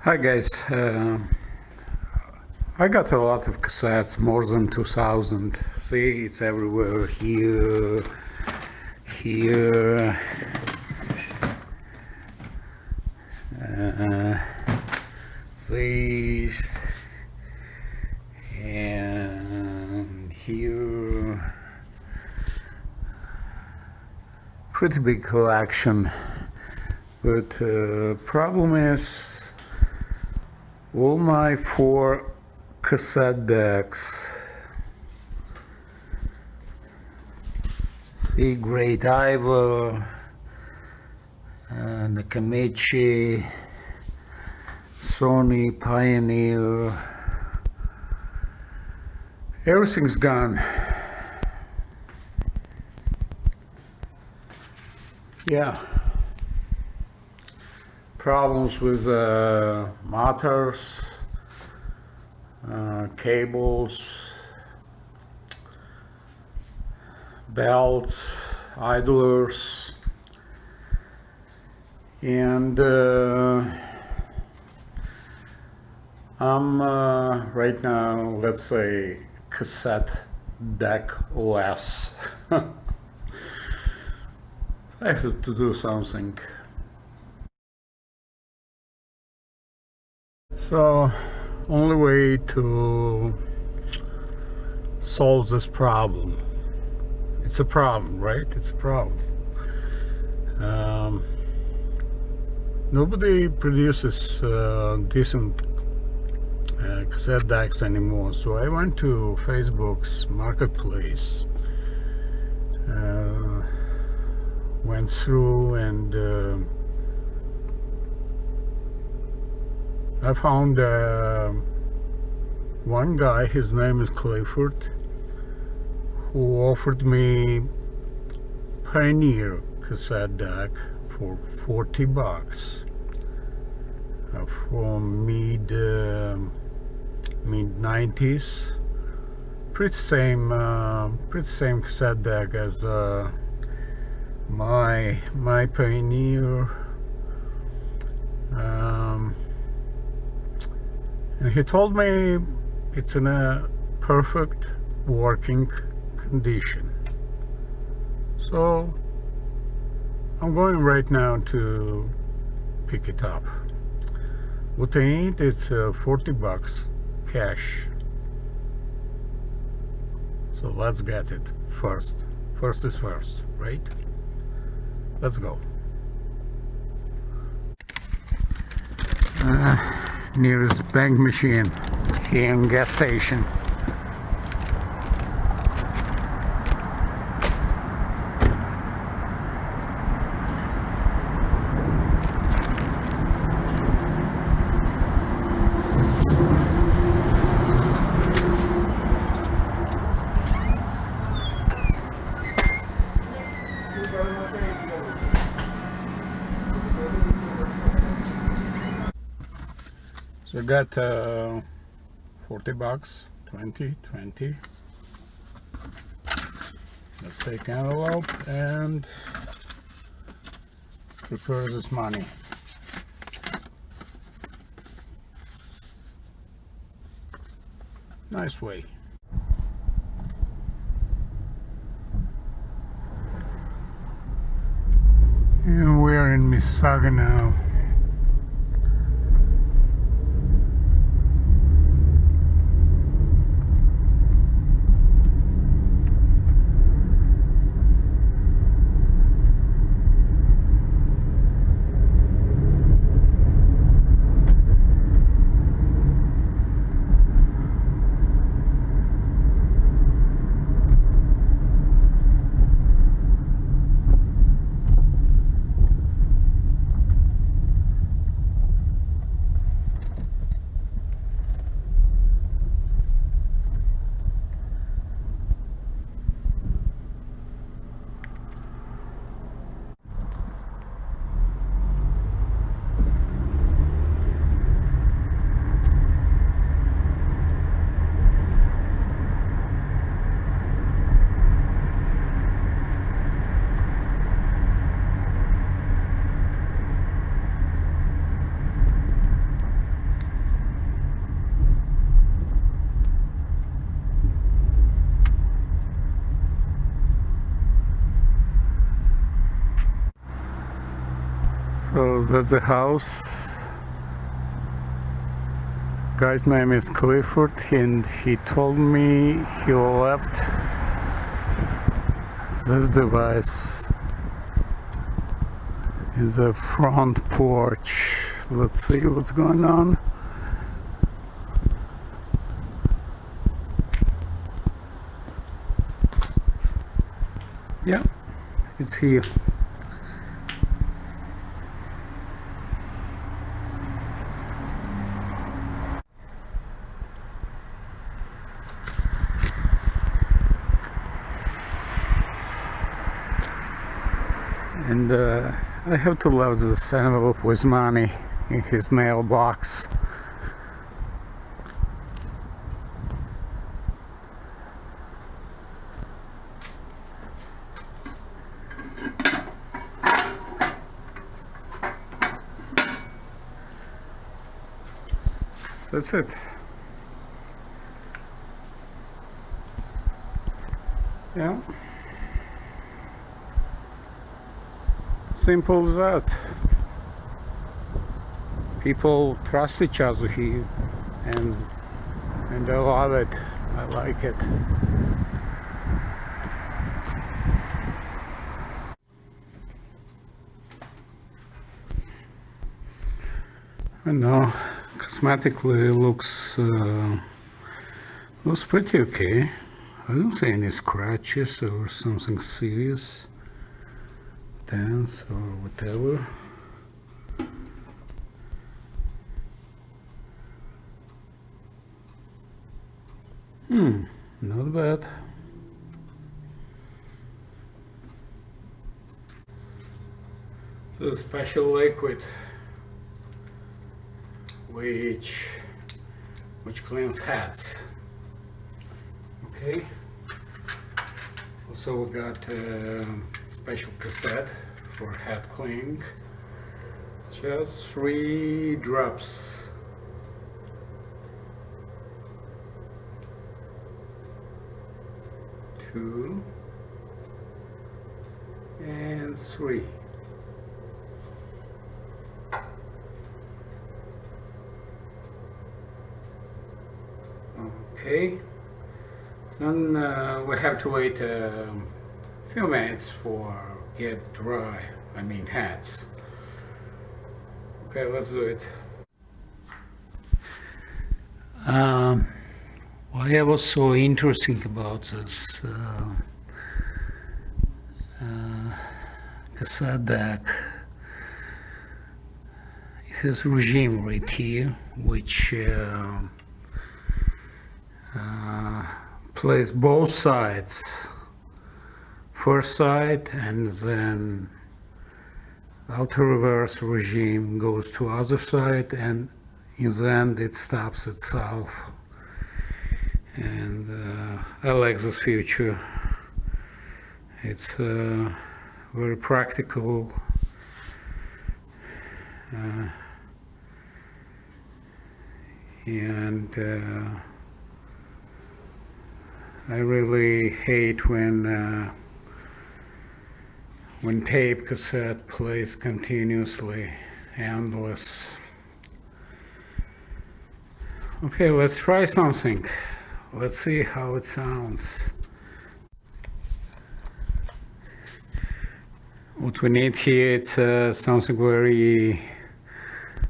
Hi guys, I got a lot of cassettes, more than 2000. See, it's everywhere, here, this, and here. Pretty big collection, but problem is all my 4 cassette decks. See, Great Ivor, Nakamichi, Sony, Pioneer, everything's gone. Yeah, problems with motors, cables, belts, idlers, and I'm right now, let's say, cassette deck less. I have to do something. So, only way to solve this problem. It's a problem, right? It's a problem. Nobody produces decent cassette decks anymore. So I went to Facebook's marketplace. Went through and I found one guy, his name is Clifford, who offered me Pioneer cassette deck for $40 from mid 90s. Pretty same cassette deck as my Pioneer, and he told me it's in a perfect working condition. So I'm going right now to pick it up. What I need is $40 cash. So let's get it first. First is first, right? Let's go. Nearest bank machine here in gas station. So I got $40, 20. Let's take envelope and prepare this money. Nice way. And we're in Mississauga now. So that's the house. Guy's name is Clifford, and he told me he left this device in the front porch. Let's see what's going on. Yeah, it's here. And I have to leave this envelope with money in his mailbox. So that's it. Yeah. Simple as that. People trust each other here, and I love it. I like it. I know, cosmetically it looks pretty okay. I don't see any scratches or something serious, dents or whatever. Not bad. So the special liquid which cleans hats. Okay. Also we got a special cassette for hat cleaning. Just 3 drops. Two and 3. Okay, then we have to wait a few minutes for get dry, I mean hats. Okay, let's do it. What was so interesting about this cassette deck, it has regime right here, which plays both sides, first side, and then auto reverse regime goes to other side, and in the end it stops itself. And I like this feature. It's very practical. And I really hate when tape cassette plays continuously, endless. Okay, let's try something. Let's see how it sounds. What we need here, it's something very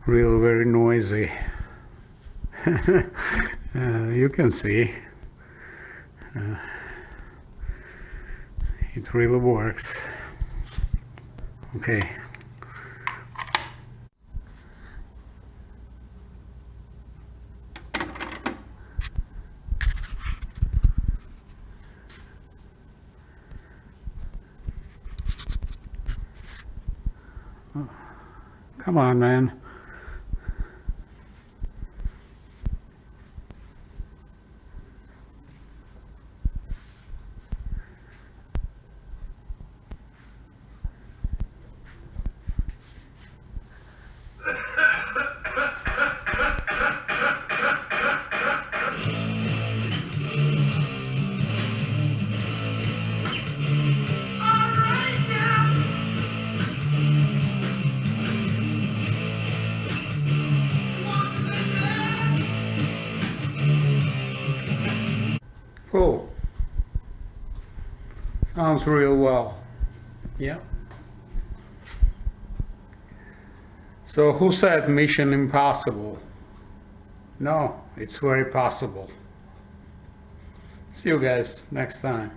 noisy. You can see. It really works. Okay. Come on, man. Cool. Sounds real well. Yeah. So who said mission impossible? No, it's very possible. See you guys next time.